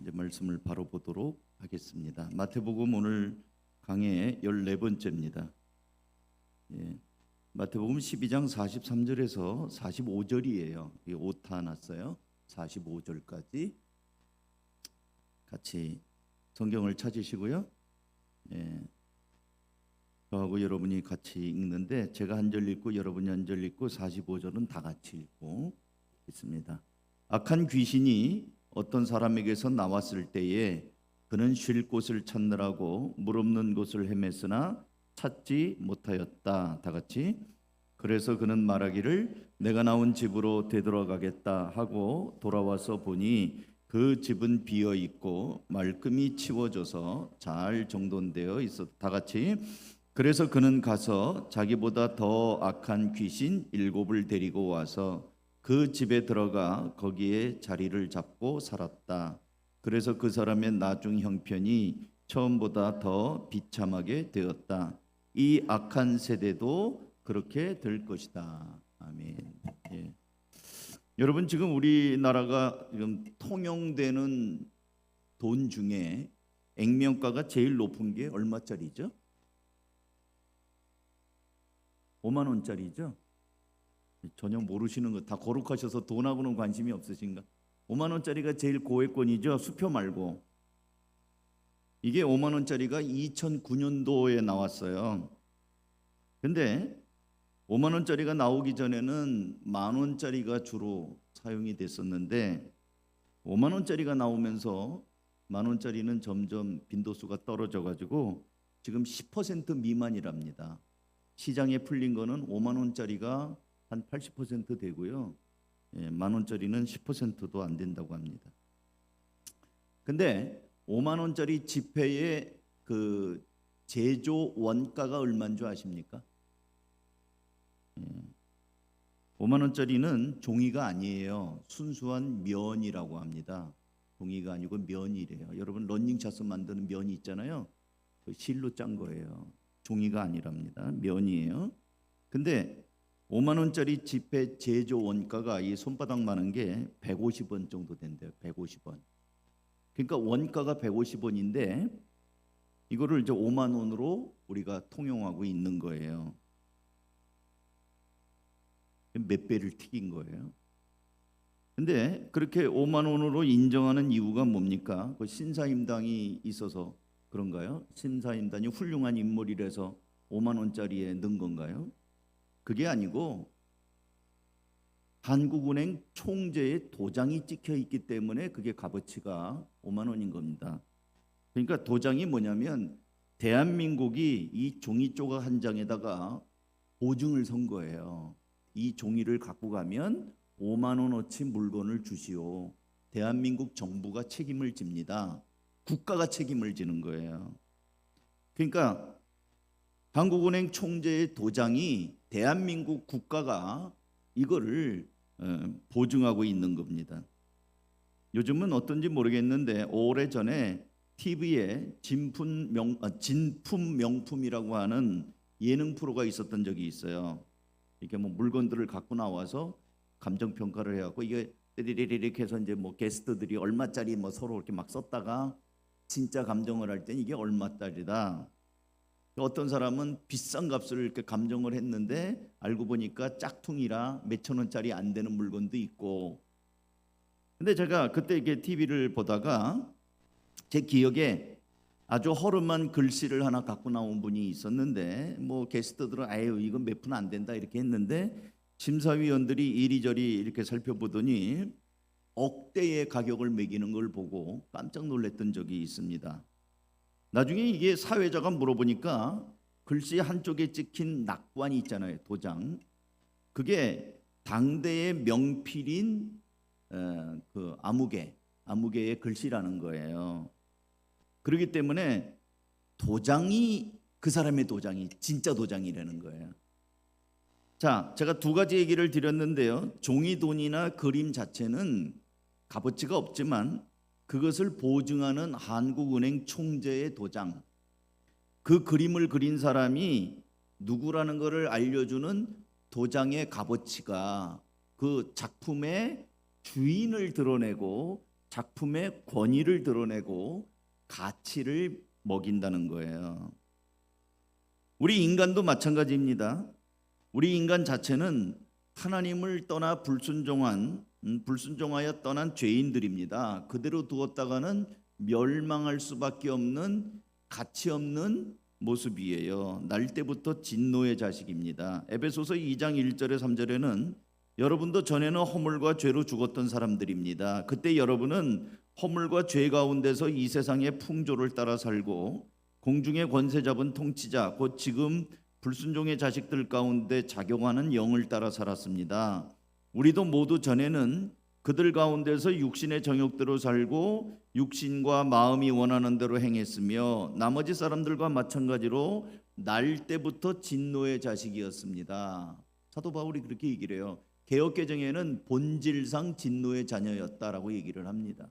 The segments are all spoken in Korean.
이제 말씀을 바로 보도록 하겠습니다. 마태복음 오늘 강의 14번째입니다. 예, 마태복음 12장 43절에서 45절이에요. 오타 났어요. 45절까지 같이 성경을 찾으시고요. 예, 저하고 여러분이 같이 읽는데 제가 한 절 읽고 여러분이 한 절 읽고 45절은 다 같이 읽고 있습니다. 악한 귀신이 어떤 사람에게서 나왔을 때에 그는 쉴 곳을 찾느라고 물 없는 곳을 헤맸으나 찾지 못하였다. 다 같이. 그래서 그는 말하기를 내가 나온 집으로 되돌아가겠다 하고 돌아와서 보니 그 집은 비어 있고 말끔히 치워져서 잘 정돈되어 있었다. 다 같이. 그래서 그는 가서 자기보다 더 악한 귀신 7을 데리고 와서 그 집에 들어가 거기에 자리를 잡고 살았다. 그래서 그 사람의 나중 형편이 처음보다 더 비참하게 되었다. 이 악한 세대도 그렇게 될 것이다. 아멘. 예. 여러분, 지금 우리나라가 지금 통용되는 돈 중에 액면가가 제일 높은 게 얼마짜리죠? 5만 원짜리죠? 전혀 모르시는 거 다 거룩하셔서 돈하고는 관심이 없으신가? 5만 원짜리가 제일 고액권이죠. 수표 말고. 이게 5만 원짜리가 2009년도에 나왔어요. 근데 5만 원짜리가 나오기 전에는 만 원짜리가 주로 사용이 됐었는데 5만 원짜리가 나오면서 만 원짜리는 점점 빈도수가 떨어져 가지고 지금 10% 미만이랍니다. 시장에 풀린 거는 5만 원짜리가 한 80% 되고요. 만 원짜리는 10%도 안 된다고 합니다. 근데 5만 원짜리 지폐의 그 제조 원가가 얼마인 줄 아십니까? 5만 원짜리는 종이가 아니에요. 순수한 면이라고 합니다. 종이가 아니고 면이래요. 여러분 러닝샷스 만드는 면이 있잖아요. 그 실로 짠 거예요. 종이가 아니랍니다. 면이에요. 근데 5만 원짜리 지폐 제조 원가가 이 손바닥만한 게 150원 정도 된대요. 150원. 그러니까 원가가 150원인데 이거를 이제 5만 원으로 우리가 통용하고 있는 거예요. 몇 배를 튀긴 거예요. 근데 그렇게 5만 원으로 인정하는 이유가 뭡니까? 그 신사임당이 있어서 그런가요? 신사임당이 훌륭한 인물이라서 5만 원짜리에 넣은 건가요? 그게 아니고 한국은행 총재의 도장이 찍혀 있기 때문에 그게 값어치가 5만 원인 겁니다. 그러니까 도장이 뭐냐면 대한민국이 이 종이 조각 한 장에다가 보증을 선 거예요. 이 종이를 갖고 가면 5만 원어치 물건을 주시오. 대한민국 정부가 책임을 집니다. 국가가 책임을 지는 거예요. 그러니까 한국은행 총재의 도장이 대한민국 국가가 이거를 보증하고 있는 겁니다. 요즘은 어떤지 모르겠는데 오래전에 TV에 진품 명품이라고 하는 예능 프로가 있었던 적이 있어요. 이렇게 뭐 물건들을 갖고 나와서 감정 평가를 해갖고 이게 이렇게 해서 이제 뭐 게스트들이 얼마짜리 뭐 서로 이렇게 막 썼다가 진짜 감정을 할 땐 이게 얼마짜리다. 어떤 사람은 비싼 값을 이렇게 감정을 했는데 알고 보니까 짝퉁이라 몇천 원짜리 안 되는 물건도 있고. 근데 제가 그때 이렇게 TV를 보다가 제 기억에 아주 허름한 글씨를 하나 갖고 나온 분이 있었는데 뭐 게스트들은 아유 이건 몇 푼 안 된다 이렇게 했는데 심사위원들이 이리저리 이렇게 살펴보더니 억대의 가격을 매기는 걸 보고 깜짝 놀랐던 적이 있습니다. 나중에 이게 사회자가 물어보니까 글씨 한쪽에 찍힌 낙관이 있잖아요. 도장. 그게 당대의 명필인 그 아무개의 글씨라는 거예요. 그렇기 때문에 도장이 그 사람의 도장이 진짜 도장이라는 거예요. 자, 제가 두 가지 얘기를 드렸는데요. 종이돈이나 그림 자체는 값어치가 없지만 그것을 보증하는 한국은행 총재의 도장, 그 그림을 그린 사람이 누구라는 것을 알려주는 도장의 값어치가 그 작품의 주인을 드러내고 작품의 권위를 드러내고 가치를 먹인다는 거예요. 우리 인간도 마찬가지입니다. 우리 인간 자체는 하나님을 떠나 불순종하여 떠난 죄인들입니다. 그대로 두었다가는 멸망할 수밖에 없는 가치 없는 모습이에요. 날 때부터 진노의 자식입니다. 에베소서 2장 1절에 3절에는 여러분도 전에는 허물과 죄로 죽었던 사람들입니다. 그때 여러분은 허물과 죄 가운데서 이 세상의 풍조를 따라 살고 공중의 권세 잡은 통치자 곧 지금 불순종의 자식들 가운데 작용하는 영을 따라 살았습니다. 우리도 모두 전에는 그들 가운데서 육신의 정욕대로 살고 육신과 마음이 원하는 대로 행했으며 나머지 사람들과 마찬가지로 날 때부터 진노의 자식이었습니다. 사도 바울이 그렇게 얘기를 해요. 개역개정에는 본질상 진노의 자녀였다라고 얘기를 합니다.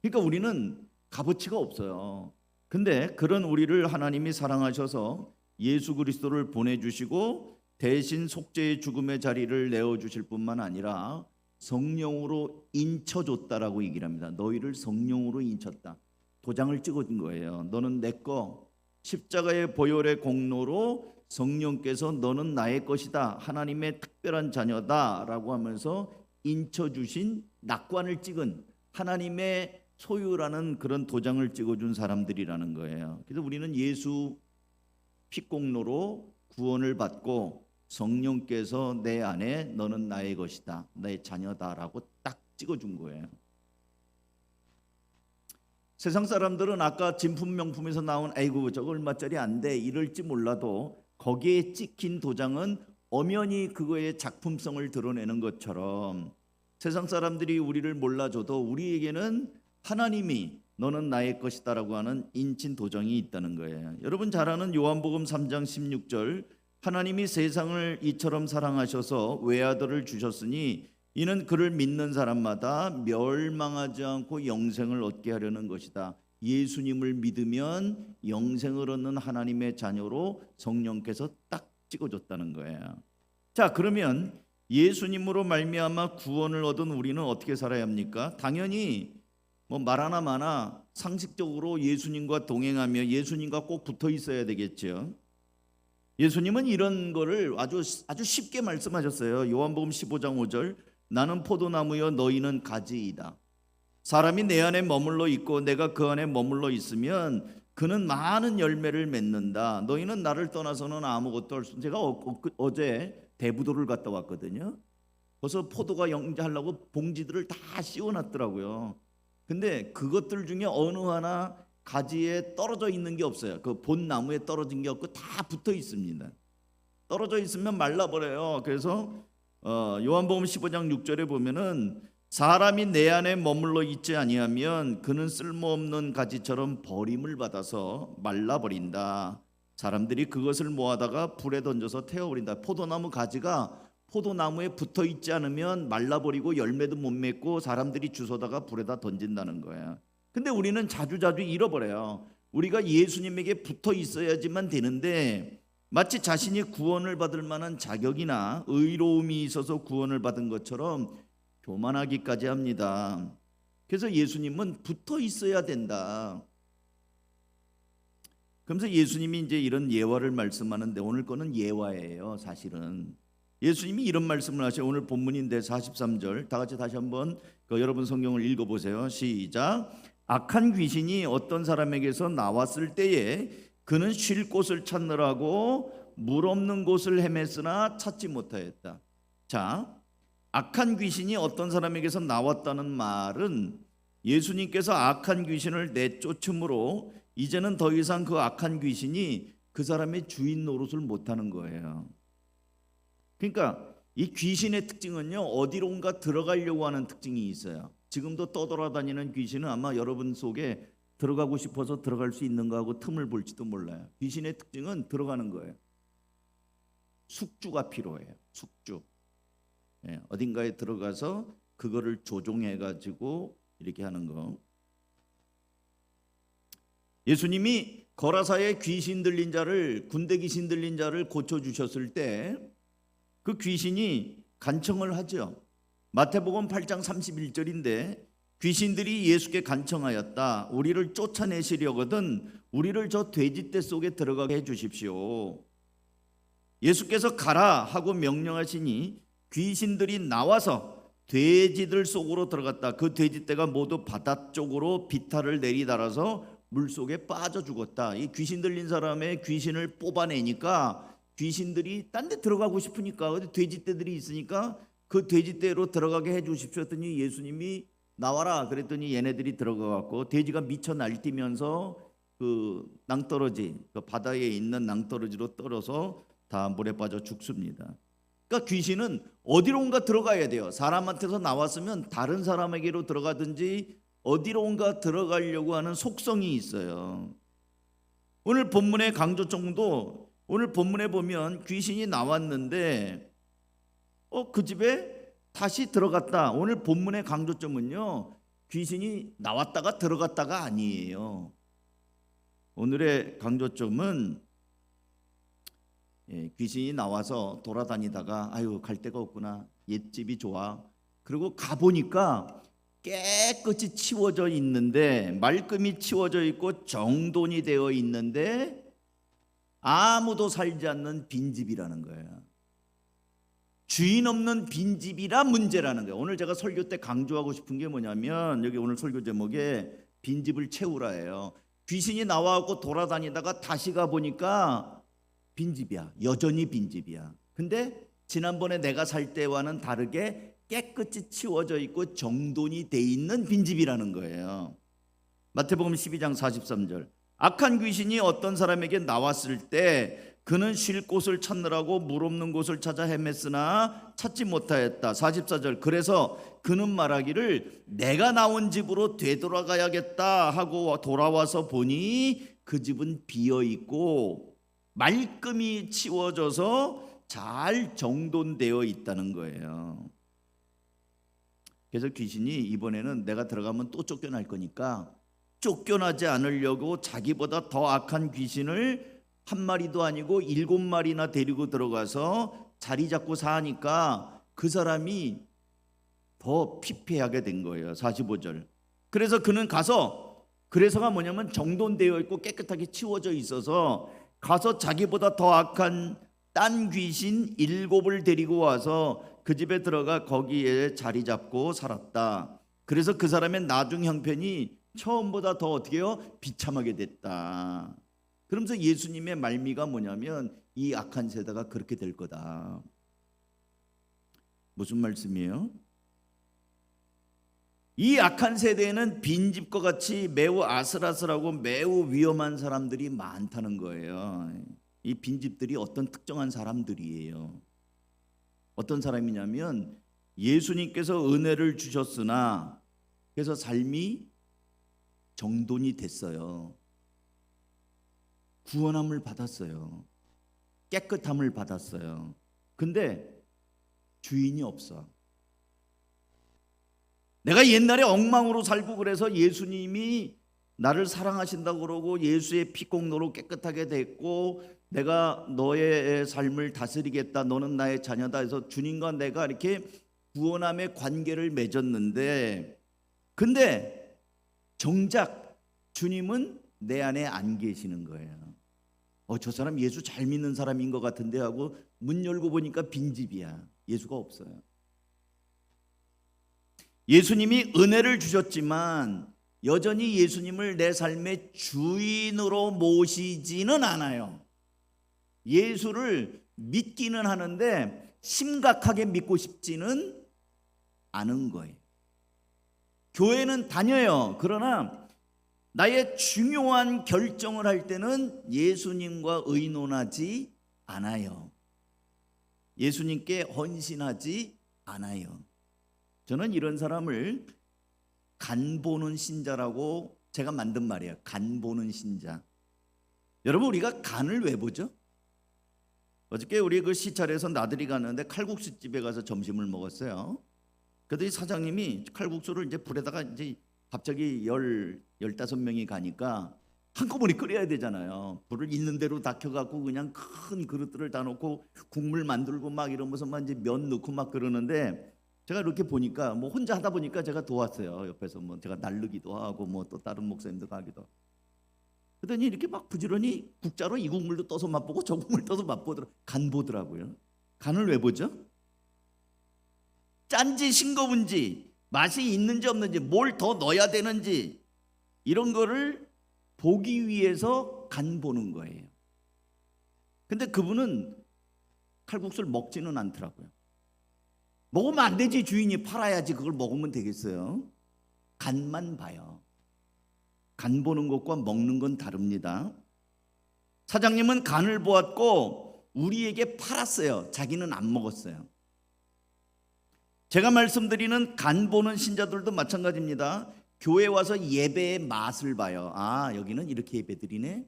그러니까 우리는 값어치가 없어요. 근데 그런 우리를 하나님이 사랑하셔서 예수 그리스도를 보내주시고 대신 속죄의 죽음의 자리를 내어주실 뿐만 아니라 성령으로 인쳐줬다라고 얘기를 합니다. 너희를 성령으로 인쳤다. 도장을 찍어준 거예요. 너는 내 거. 십자가의 보혈의 공로로 성령께서 너는 나의 것이다. 하나님의 특별한 자녀다라고 하면서 인쳐주신 낙관을 찍은 하나님의 소유라는 그런 도장을 찍어준 사람들이라는 거예요. 그래서 우리는 예수 피공로로 구원을 받고 성령께서 내 안에 너는 나의 것이다, 나의 자녀다라고 딱 찍어준 거예요. 세상 사람들은 아까 진품 명품에서 나온 아이고 저거 얼마짜리 안 돼 이럴지 몰라도 거기에 찍힌 도장은 엄연히 그거의 작품성을 드러내는 것처럼 세상 사람들이 우리를 몰라줘도 우리에게는 하나님이 너는 나의 것이다라고 하는 인친 도장이 있다는 거예요. 여러분 잘 아는 요한복음 3장 16절 하나님이 세상을 이처럼 사랑하셔서 외아들을 주셨으니 이는 그를 믿는 사람마다 멸망하지 않고 영생을 얻게 하려는 것이다. 예수님을 믿으면 영생을 얻는 하나님의 자녀로 성령께서 딱 찍어줬다는 거예요. 자, 그러면 예수님으로 말미암아 구원을 얻은 우리는 어떻게 살아야 합니까? 당연히 말 하나 마나 상식적으로 예수님과 동행하며 예수님과 꼭 붙어 있어야 되겠죠. 예수님은 이런 거를 아주 쉽게 말씀하셨어요. 요한복음 15장 5절 나는 포도나무여 너희는 가지이다. 사람이 내 안에 머물러 있고 내가 그 안에 머물러 있으면 그는 많은 열매를 맺는다. 너희는 나를 떠나서는 아무것도 할 수 없다. 제가 어제 대부도를 갔다 왔거든요. 그래서 포도가 영자하려고 봉지들을 다 씌워놨더라고요. 근데 그것들 중에 어느 하나 가지에 떨어져 있는 게 없어요. 그 본 나무에 떨어진 게 없고 다 붙어 있습니다. 떨어져 있으면 말라버려요. 그래서 요한복음 15장 6절에 보면은 사람이 내 안에 머물러 있지 아니하면 그는 쓸모없는 가지처럼 버림을 받아서 말라버린다. 사람들이 그것을 모아다가 불에 던져서 태워버린다. 포도나무 가지가 포도나무에 붙어 있지 않으면 말라버리고 열매도 못 맺고 사람들이 주워다가 불에다 던진다는 거예요. 근데 우리는 자주자주 잃어버려요. 우리가 예수님에게 붙어 있어야지만 되는데 마치 자신이 구원을 받을 만한 자격이나 의로움이 있어서 구원을 받은 것처럼 교만하기까지 합니다. 그래서 예수님은 붙어 있어야 된다. 그러면서 예수님이 이제 이런 예화를 말씀하는데 오늘 거는 예화예요. 사실은 예수님이 이런 말씀을 하셔요. 오늘 본문인데 43절 다 같이 다시 한번 여러분 성경을 읽어보세요. 시작. 악한 귀신이 어떤 사람에게서 나왔을 때에 그는 쉴 곳을 찾느라고 물 없는 곳을 헤맸으나 찾지 못하였다. 자, 악한 귀신이 어떤 사람에게서 나왔다는 말은 예수님께서 악한 귀신을 내쫓음으로 이제는 더 이상 그 악한 귀신이 그 사람의 주인 노릇을 못하는 거예요. 그러니까 이 귀신의 특징은요, 어디론가 들어가려고 하는 특징이 있어요. 지금도 떠돌아다니는 귀신은 아마 여러분 속에 들어가고 싶어서 들어갈 수 있는가 하고 틈을 볼지도 몰라요. 귀신의 특징은 들어가는 거예요. 숙주가 필요해요. 숙주. 어딘가에 들어가서 그거를 조종해가지고 이렇게 하는 거. 예수님이 거라사의 귀신 들린 자를, 군대 귀신 들린 자를 고쳐주셨을 때 그 귀신이 간청을 하죠. 마태복음 8장 31절인데 귀신들이 예수께 간청하였다. 우리를 쫓아내시려거든 우리를 저 돼지떼 속에 들어가게 해 주십시오. 예수께서 가라 하고 명령하시니 귀신들이 나와서 돼지들 속으로 들어갔다. 그 돼지떼가 모두 바다 쪽으로 비탈을 내리달아서 물속에 빠져 죽었다. 이 귀신 들린 사람의 귀신을 뽑아내니까 귀신들이 딴 데 들어가고 싶으니까 돼지떼들이 있으니까 그 돼지떼로 들어가게 해 주십시오 했더니 예수님이 나와라 그랬더니 얘네들이 들어가 갖고 돼지가 미쳐 날뛰면서 그 낭떠러지, 그 바다에 있는 낭떠러지로 떨어서 다 물에 빠져 죽습니다. 그러니까 귀신은 어디론가 들어가야 돼요. 사람한테서 나왔으면 다른 사람에게로 들어가든지 어디론가 들어가려고 하는 속성이 있어요. 오늘 본문의 강조점도 오늘 본문에 보면 귀신이 나왔는데 그 집에 다시 들어갔다. 오늘 본문의 강조점은요, 귀신이 나왔다가 들어갔다가 아니에요. 오늘의 강조점은 귀신이 나와서 돌아다니다가 아유 갈 데가 없구나, 옛집이 좋아. 그리고 가보니까 깨끗이 치워져 있는데, 말끔히 치워져 있고 정돈이 되어 있는데 아무도 살지 않는 빈집이라는 거예요. 주인 없는 빈집이라 문제라는 거예요. 오늘 제가 설교 때 강조하고 싶은 게 뭐냐면, 여기 오늘 설교 제목에 빈집을 채우라예요. 귀신이 나와갖고 돌아다니다가 다시 가보니까 빈집이야. 여전히 빈집이야. 근데 지난번에 내가 살 때와는 다르게 깨끗이 치워져 있고 정돈이 돼 있는 빈집이라는 거예요. 마태복음 12장 43절. 악한 귀신이 어떤 사람에게 나왔을 때 그는 쉴 곳을 찾느라고 물 없는 곳을 찾아 헤맸으나 찾지 못하였다. 44절. 그래서 그는 말하기를 내가 나온 집으로 되돌아가야겠다 하고 돌아와서 보니 그 집은 비어 있고 말끔히 치워져서 잘 정돈되어 있다는 거예요. 그래서 귀신이 이번에는 내가 들어가면 또 쫓겨날 거니까 쫓겨나지 않으려고 자기보다 더 악한 귀신을 한 마리도 아니고 7마리나 데리고 들어가서 자리 잡고 사니까 그 사람이 더 피폐하게 된 거예요. 45절. 그래서 그는 가서, 그래서가 뭐냐면 정돈되어 있고 깨끗하게 치워져 있어서 가서 자기보다 더 악한 딴 귀신 7을 데리고 와서 그 집에 들어가 거기에 자리 잡고 살았다. 그래서 그 사람의 나중 형편이 처음보다 더 어떻게 해요? 비참하게 됐다. 그러면서 예수님의 말미가 뭐냐면 이 악한 세대가 그렇게 될 거다. 무슨 말씀이에요? 이 악한 세대에는 빈집과 같이 매우 아슬아슬하고 매우 위험한 사람들이 많다는 거예요. 이 빈집들이 어떤 특정한 사람들이에요. 어떤 사람이냐면 예수님께서 은혜를 주셨으나 그래서 삶이 정돈이 됐어요. 구원함을 받았어요. 깨끗함을 받았어요. 근데 주인이 없어. 내가 옛날에 엉망으로 살고 그래서 예수님이 나를 사랑하신다고 그러고 예수의 피공로로 깨끗하게 됐고 내가 너의 삶을 다스리겠다, 너는 나의 자녀다 해서 주님과 내가 이렇게 구원함의 관계를 맺었는데, 근데 정작 주님은 내 안에 안 계시는 거예요. 저 사람 예수 잘 믿는 사람인 것 같은데 하고 문 열고 보니까 빈집이야. 예수가 없어요. 예수님이 은혜를 주셨지만 여전히 예수님을 내 삶의 주인으로 모시지는 않아요. 예수를 믿기는 하는데 심각하게 믿고 싶지는 않은 거예요. 교회는 다녀요. 그러나 나의 중요한 결정을 할 때는 예수님과 의논하지 않아요. 예수님께 헌신하지 않아요. 저는 이런 사람을 간보는 신자라고 제가 만든 말이에요. 간보는 신자. 여러분, 우리가 간을 왜 보죠? 어저께 우리 그 시찰에서 나들이 갔는데 칼국수 집에 가서 점심을 먹었어요. 그랬더니 사장님이 칼국수를 이제 불에다가 이제 갑자기 15명이 가니까 한꺼번에 끓여야 되잖아요. 불을 있는 대로 다 켜갖고 그냥 큰 그릇들을 다 놓고 국물 만들고 막 이러면서 막 이제 면 넣고 막 그러는데 제가 이렇게 보니까 뭐 혼자 하다 보니까 제가 도왔어요. 옆에서 뭐 제가 나르기도 하고 뭐 또 다른 목사님도 가기도 하고. 그러더니 이렇게 막 부지런히 국자로 이 국물도 떠서 맛보고 저 국물 떠서 간 보더라고요. 간을 왜 보죠? 짠지 싱거운지 맛이 있는지 없는지 뭘 더 넣어야 되는지 이런 거를 보기 위해서 간 보는 거예요. 근데 그분은 칼국수를 먹지는 않더라고요. 먹으면 안 되지, 주인이 팔아야지 그걸 먹으면 되겠어요. 간만 봐요. 간 보는 것과 먹는 건 다릅니다. 사장님은 간을 보았고 우리에게 팔았어요. 자기는 안 먹었어요. 제가 말씀드리는 간 보는 신자들도 마찬가지입니다. 교회 와서 예배의 맛을 봐요. 아, 여기는 이렇게 예배 드리네.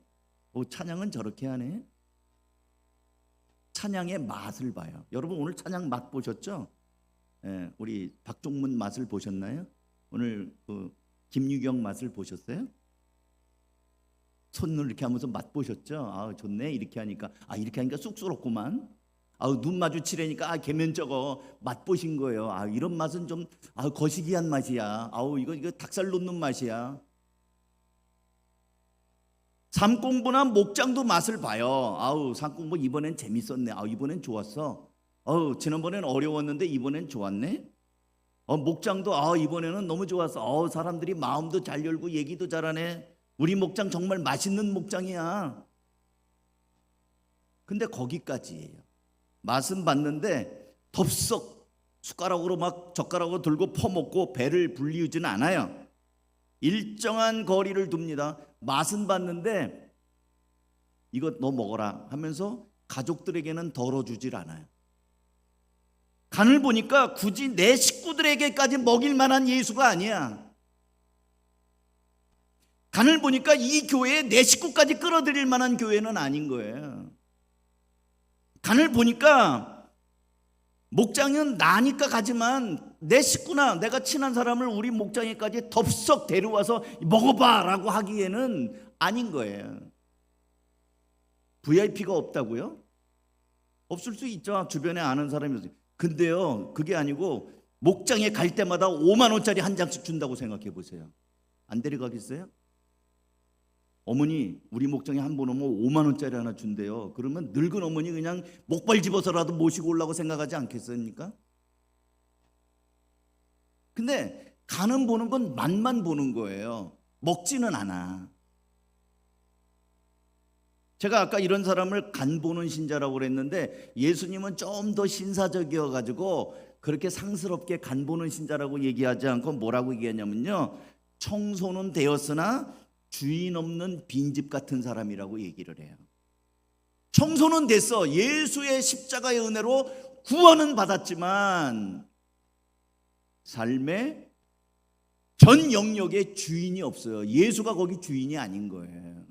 찬양은 저렇게 하네. 찬양의 맛을 봐요. 여러분 오늘 찬양 맛 보셨죠? 예, 우리 박종문 맛을 보셨나요? 오늘 김유경 맛을 보셨어요? 손을 이렇게 하면서 맛 보셨죠? 아, 좋네. 이렇게 하니까 쑥스럽구만. 눈 마주치려니까 개면 저거 맛 보신 거예요. 이런 맛은 좀 거시기한 맛이야. 이거 닭살 돋는 맛이야. 삶 공부나 목장도 맛을 봐요. 삶 공부 이번엔 재밌었네. 이번엔 좋았어. 지난번엔 어려웠는데 이번엔 좋았네. 목장도 이번에는 너무 좋았어. 사람들이 마음도 잘 열고 얘기도 잘하네. 우리 목장 정말 맛있는 목장이야. 근데 거기까지예요. 맛은 봤는데 덥석 숟가락으로 막 젓가락으로 들고 퍼먹고 배를 불리우지는 않아요. 일정한 거리를 둡니다. 맛은 봤는데 이거 너 먹어라 하면서 가족들에게는 덜어주질 않아요. 간을 보니까 굳이 내 식구들에게까지 먹일 만한 예수가 아니야. 간을 보니까 이 교회에 내 식구까지 끌어들일 만한 교회는 아닌 거예요. 간을 보니까 목장은 나니까 가지만 내 식구나 내가 친한 사람을 우리 목장에까지 덥석 데려와서 먹어봐 라고 하기에는 아닌 거예요. VIP가 없다고요? 없을 수 있죠. 주변에 아는 사람이 있어요. 근데요, 그게 아니고 목장에 갈 때마다 5만 원짜리 한 장씩 준다고 생각해 보세요. 안 데려가겠어요? 어머니 우리 목장에 한 번 오면 5만 원짜리 하나 준대요. 그러면 늙은 어머니 그냥 목발 집어서라도 모시고 오려고 생각하지 않겠습니까? 근데 간은 보는 건 맛만 보는 거예요. 먹지는 않아. 제가 아까 이런 사람을 간 보는 신자라고 그랬는데 예수님은 좀 더 신사적이어 가지고 그렇게 상스럽게 간 보는 신자라고 얘기하지 않고 뭐라고 얘기하냐면요, 청소는 되었으나 주인 없는 빈집 같은 사람이라고 얘기를 해요. 청소는 됐어. 예수의 십자가의 은혜로 구원은 받았지만 삶의 전 영역에 주인이 없어요. 예수가 거기 주인이 아닌 거예요.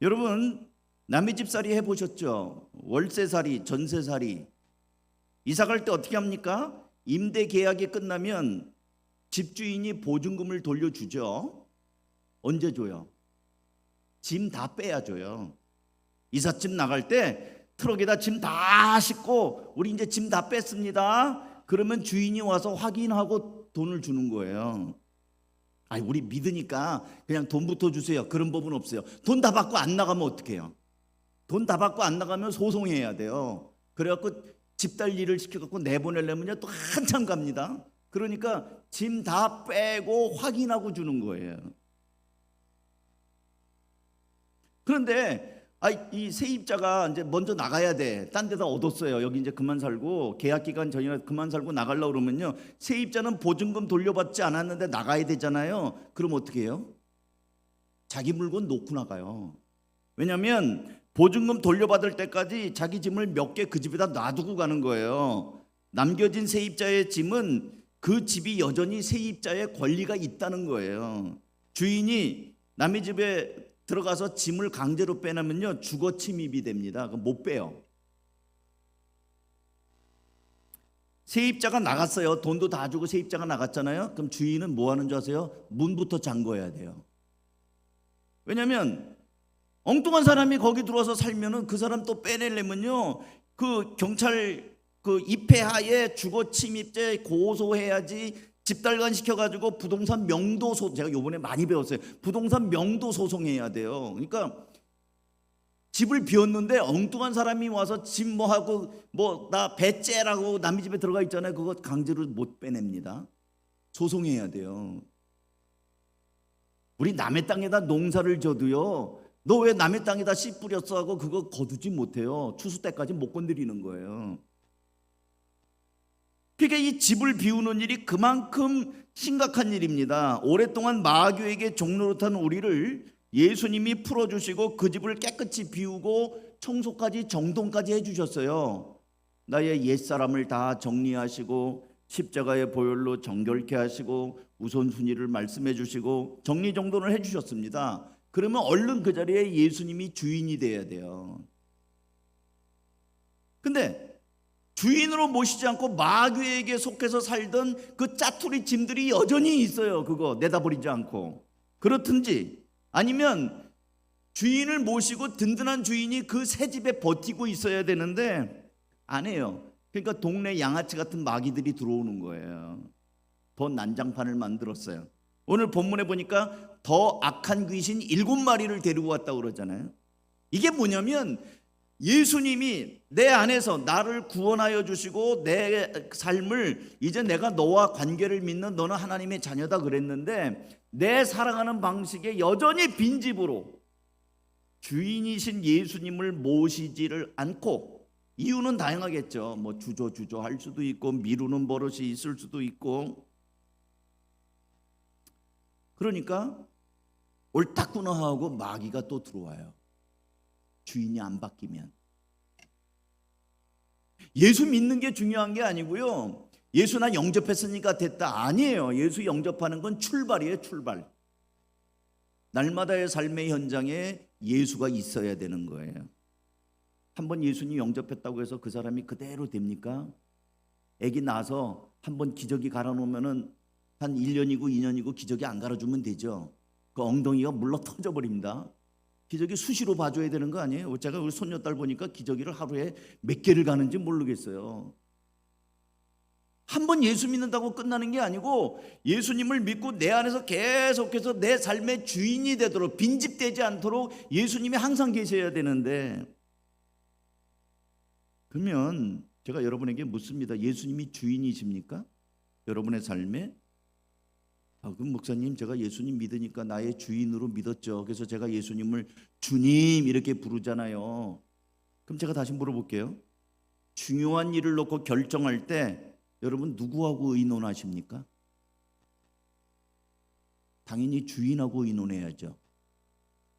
여러분 남의 집살이 해보셨죠? 월세살이, 전세살이. 이사 갈 때 어떻게 합니까? 임대 계약이 끝나면 집주인이 보증금을 돌려주죠. 언제 줘요? 짐 다 빼야줘요. 이삿짐 나갈 때 트럭에다 짐 다 싣고 우리 이제 짐 다 뺐습니다. 그러면 주인이 와서 확인하고 돈을 주는 거예요. 우리 믿으니까 그냥 돈부터 주세요. 그런 법은 없어요. 돈 다 받고 안 나가면 어떡해요? 돈 다 받고 안 나가면 소송해야 돼요. 그래갖고 집달리를 시켜갖고 내보내려면요 또 한참 갑니다. 그러니까 짐 다 빼고 확인하고 주는 거예요. 그런데 이 세입자가 이제 먼저 나가야 돼. 딴 데다 얻었어요. 여기 이제 그만 살고 계약 기간 전이나 그만 살고 나가려고 그러면요, 세입자는 보증금 돌려받지 않았는데 나가야 되잖아요. 그럼 어떻게 해요? 자기 물건 놓고 나가요. 왜냐하면 보증금 돌려받을 때까지 자기 짐을 몇 개 그 집에다 놔두고 가는 거예요. 남겨진 세입자의 짐은 그 집이 여전히 세입자의 권리가 있다는 거예요. 주인이 남의 집에 들어가서 짐을 강제로 빼내면요 주거 침입이 됩니다. 그럼 못 빼요. 세입자가 나갔어요. 돈도 다 주고 세입자가 나갔잖아요. 그럼 주인은 뭐 하는 줄 아세요? 문부터 잠궈야 돼요. 왜냐하면 엉뚱한 사람이 거기 들어와서 살면은 그 사람 또 빼내려면요 그 경찰 그 입회하에 주거 침입죄 고소해야지 집달관 시켜가지고 부동산 명도소, 제가 요번에 많이 배웠어요. 부동산 명도 소송해야 돼요. 그러니까 집을 비웠는데 엉뚱한 사람이 와서 집 뭐하고 뭐 나 배째라고 남의 집에 들어가 있잖아요. 그거 강제로 못 빼냅니다. 소송해야 돼요. 우리 남의 땅에다 농사를 져도요, 너 왜 남의 땅에다 씨 뿌렸어 하고 그거 거두지 못해요. 추수 때까지 못 건드리는 거예요. 그러니까 이 집을 비우는 일이 그만큼 심각한 일입니다. 오랫동안 마귀에게 종노릇한 우리를 예수님이 풀어주시고 그 집을 깨끗이 비우고 청소까지 정돈까지 해주셨어요. 나의 옛사람을 다 정리하시고 십자가의 보혈로 정결케 하시고 우선순위를 말씀해 주시고 정리정돈을 해주셨습니다. 그러면 얼른 그 자리에 예수님이 주인이 돼야 돼요. 근데 주인으로 모시지 않고 마귀에게 속해서 살던 그 짜투리 짐들이 여전히 있어요. 그거 내다버리지 않고. 그렇든지 아니면 주인을 모시고 든든한 주인이 그 새 집에 버티고 있어야 되는데 안 해요. 그러니까 동네 양아치 같은 마귀들이 들어오는 거예요. 더 난장판을 만들었어요. 오늘 본문에 보니까 더 악한 귀신 7마리를 데리고 왔다고 그러잖아요. 이게 뭐냐면 예수님이 내 안에서 나를 구원하여 주시고 내 삶을 이제 내가 너와 관계를 맺는 너는 하나님의 자녀다 그랬는데 내 살아가는 방식에 여전히 빈집으로 주인이신 예수님을 모시지를 않고, 이유는 다양하겠죠. 뭐 주저 할 수도 있고 미루는 버릇이 있을 수도 있고. 그러니까 옳다구나 하고 마귀가 또 들어와요. 주인이 안 바뀌면. 예수 믿는 게 중요한 게 아니고요, 예수 나 영접했으니까 됐다, 아니에요. 예수 영접하는 건 출발이에요. 출발. 날마다의 삶의 현장에 예수가 있어야 되는 거예요. 한번 예수님 영접했다고 해서 그 사람이 그대로 됩니까? 애기 낳아서 한번 기저귀 갈아놓으면 한 1년이고 2년이고 기저귀 안 갈아주면 되죠. 그 엉덩이가 물러 터져버립니다. 기저귀 수시로 봐줘야 되는 거 아니에요? 제가 우리 손녀딸 보니까 기저귀를 하루에 몇 개를 가는지 모르겠어요. 한번 예수 믿는다고 끝나는 게 아니고 예수님을 믿고 내 안에서 계속해서 내 삶의 주인이 되도록, 빈집되지 않도록 예수님이 항상 계셔야 되는데, 그러면 제가 여러분에게 묻습니다. 예수님이 주인이십니까? 여러분의 삶에? 그럼 목사님, 제가 예수님 믿으니까 나의 주인으로 믿었죠. 그래서 제가 예수님을 주님 이렇게 부르잖아요. 그럼 제가 다시 물어볼게요. 중요한 일을 놓고 결정할 때 여러분 누구하고 의논하십니까? 당연히 주인하고 의논해야죠.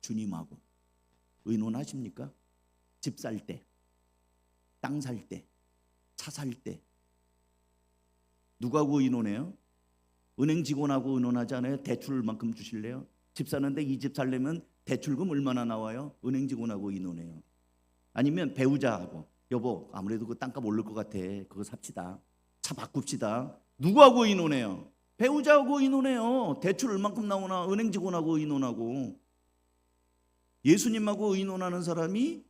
주님하고. 의논하십니까? 집 살 때, 땅 살 때, 차 살 때. 누구하고 의논해요? 은행 직원하고 의논하잖아요. 대출만큼 주실래요? 집 사는데 이 집 살려면 대출금 얼마나 나와요? 은행 직원하고 의논해요. 아니면 배우자하고, 여보 아무래도 그 땅값 오를 것 같아, 그거 삽시다, 차 바꿉시다. 누구하고 의논해요? 배우자하고 의논해요. 대출 얼만큼 나오나 은행 직원하고 의논하고. 예수님하고 의논하는 사람이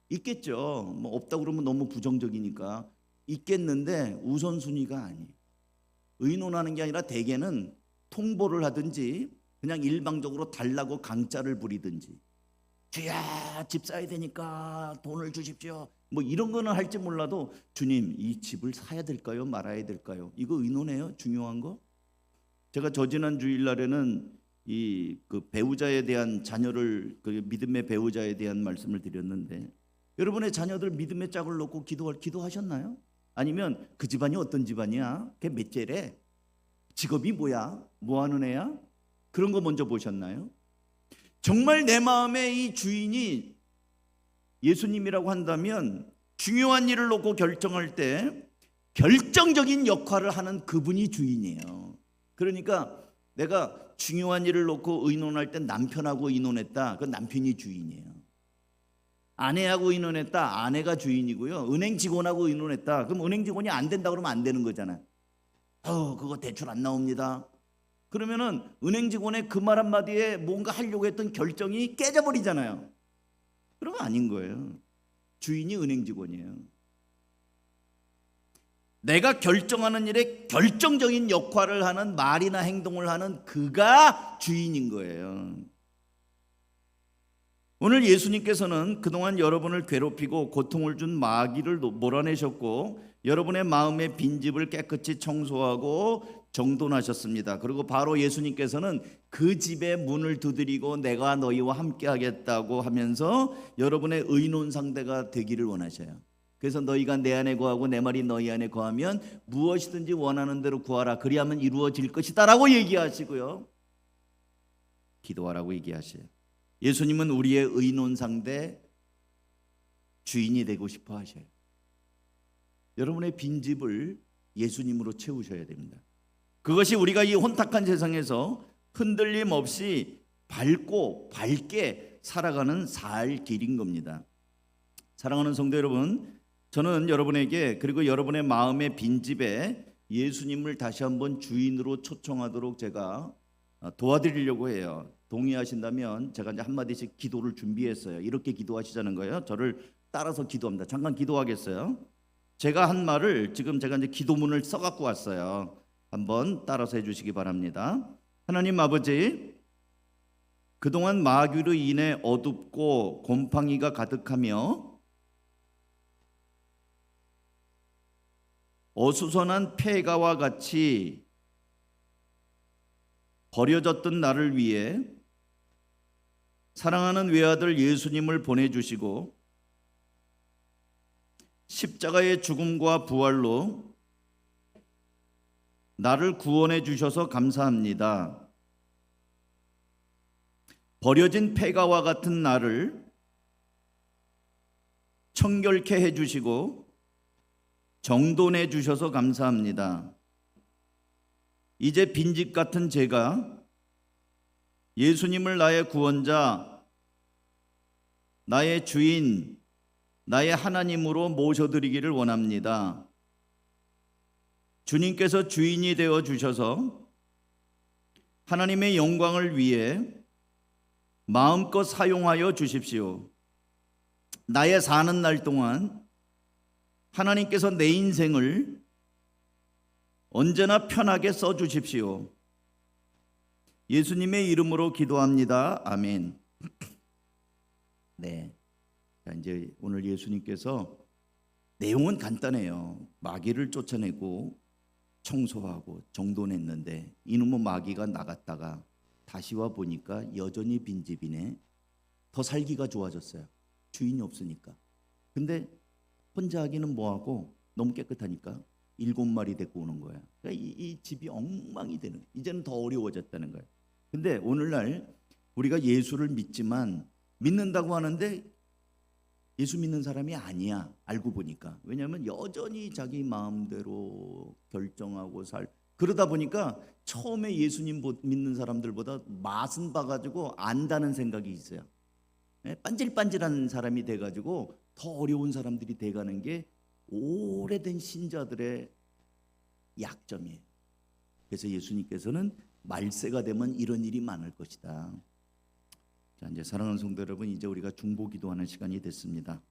있겠죠. 뭐 없다고 그러면 너무 부정적이니까 있겠는데 우선순위가 아니에요. 의논하는 게 아니라 대개는 통보를 하든지 그냥 일방적으로 달라고 강짜를 부리든지, 주야 집 사야 되니까 돈을 주십시오, 뭐 이런 거는 할지 몰라도 주님 이 집을 사야 될까요 말아야 될까요, 이거 의논해요. 중요한 거. 제가 저지난 주일날에는 그 배우자에 대한 자녀를, 그 믿음의 배우자에 대한 말씀을 드렸는데, 여러분의 자녀들 믿음의 짝을 놓고 기도하셨나요? 아니면 그 집안이 어떤 집안이야? 걔 몇째래? 직업이 뭐야? 뭐 하는 애야? 그런 거 먼저 보셨나요? 정말 내 마음의 이 주인이 예수님이라고 한다면 중요한 일을 놓고 결정할 때 결정적인 역할을 하는 그분이 주인이에요. 그러니까 내가 중요한 일을 놓고 의논할 때 남편하고 의논했다, 그 남편이 주인이에요. 아내하고 의논했다, 아내가 주인이고요. 은행 직원하고 의논했다, 그럼 은행 직원이 안 된다 그러면 안 되는 거잖아요. 그거 대출 안 나옵니다. 그러면은 은행 직원의 그 말 한마디에 뭔가 하려고 했던 결정이 깨져버리잖아요. 그런 거 아닌 거예요. 주인이 은행 직원이에요. 내가 결정하는 일에 결정적인 역할을 하는 말이나 행동을 하는 그가 주인인 거예요. 오늘 예수님께서는 그동안 여러분을 괴롭히고 고통을 준 마귀를 몰아내셨고 여러분의 마음의 빈집을 깨끗이 청소하고 정돈하셨습니다. 그리고 바로 예수님께서는 그 집의 문을 두드리고 내가 너희와 함께 하겠다고 하면서 여러분의 의논 상대가 되기를 원하셔요. 그래서 너희가 내 안에 거하고 내 말이 너희 안에 거하면 무엇이든지 원하는 대로 구하라 그리하면 이루어질 것이다 라고 얘기하시고요, 기도하라고 얘기하셔요. 예수님은 우리의 의논 상대 주인이 되고 싶어 하셔요. 여러분의 빈집을 예수님으로 채우셔야 됩니다. 그것이 우리가 이 혼탁한 세상에서 흔들림 없이 밝고 밝게 살아가는 살 길인 겁니다. 사랑하는 성도 여러분, 저는 여러분에게 그리고 여러분의 마음의 빈집에 예수님을 다시 한번 주인으로 초청하도록 제가 도와드리려고 해요. 동의하신다면 제가 이제 한마디씩 기도를 준비했어요. 이렇게 기도하시자는 거예요. 저를 따라서 기도합니다. 잠깐 기도하겠어요. 제가 한 말을 지금 제가 이제 기도문을 써갖고 왔어요. 한번 따라서 해주시기 바랍니다. 하나님 아버지, 그동안 마귀로 인해 어둡고 곰팡이가 가득하며 어수선한 폐가와 같이 버려졌던 나를 위해 사랑하는 외아들 예수님을 보내주시고 십자가의 죽음과 부활로 나를 구원해 주셔서 감사합니다. 버려진 폐가와 같은 나를 청결케 해주시고 정돈해 주셔서 감사합니다. 이제 빈집 같은 제가 예수님을 나의 구원자, 나의 주인, 나의 하나님으로 모셔드리기를 원합니다. 주님께서 주인이 되어 주셔서 하나님의 영광을 위해 마음껏 사용하여 주십시오. 나의 사는 날 동안 하나님께서 내 인생을 언제나 편하게 써주십시오. 예수님의 이름으로 기도합니다. 아멘. 네. 자, 이제 오늘 예수님께서 내용은 간단해요. 마귀를 쫓아내고 청소하고 정돈했는데 이놈의 마귀가 나갔다가 다시 와 보니까 여전히 빈집이네. 더 살기가 좋아졌어요. 주인이 없으니까. 근데 혼자 하기는 뭐하고 너무 깨끗하니까 7마리 데리고 오는 거야. 그러니까 이 집이 엉망이 되는 거예요. 이제는 더 어려워졌다는 거예요. 근데 오늘날 우리가 예수를 믿지만 믿는다고 하는데 예수 믿는 사람이 아니야. 알고 보니까. 왜냐하면 여전히 자기 마음대로 결정하고 그러다 보니까 처음에 예수님 믿는 사람들보다 맛은 봐가지고 안다는 생각이 있어요. 반질반질한 사람이 돼가지고 더 어려운 사람들이 돼가는 게 오래된 신자들의 약점이에요. 그래서 예수님께서는 말세가 되면 이런 일이 많을 것이다. 자, 이제 사랑하는 성도 여러분, 이제 우리가 중보 기도하는 시간이 됐습니다.